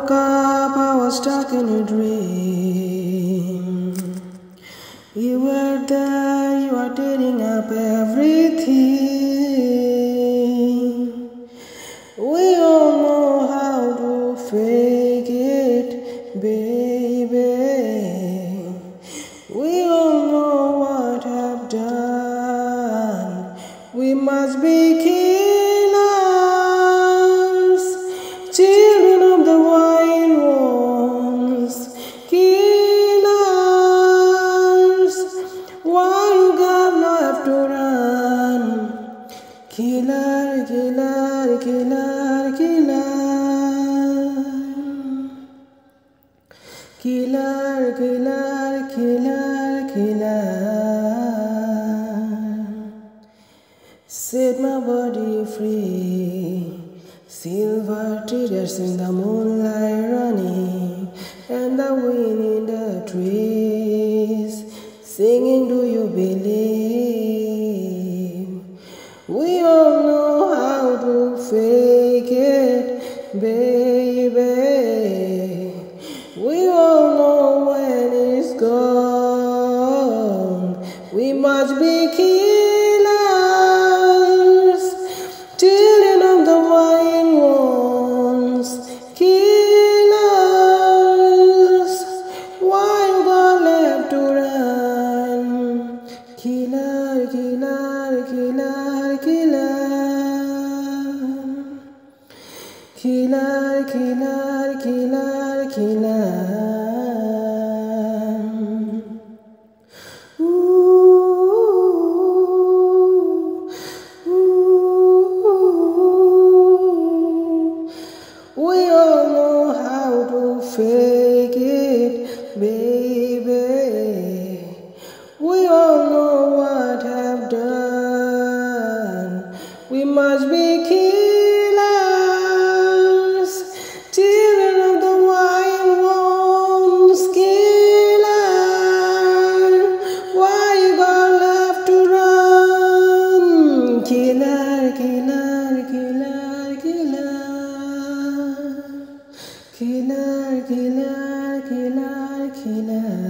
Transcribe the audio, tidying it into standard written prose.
woke up, I was stuck in a dream. You were there, you were tearing up everything. We all know how to fake it, baby. We all know what I've done. We must be killers, children of the wild ones, killers. Why you got left to run? Killer, killer, killer, killer. Killer, killer, killer, killer. Set my body free. Silver tears in the moonlight running, and the wind in the trees singing, do you believe? We all know how to fake it, baby. We all know when it's gone. We must be killers, children of the wild ones, killers. Why you got left to run? Killer, killer, killer, killer. Killer, killer, killer, killer. Ooh, ooh. We all know how to fake it, baby. We all know what I've done. We must be killers, children of the wild ones, killer. Why you got left to run? Killer, killer, killer, killer. Killer, killer, killer, killer.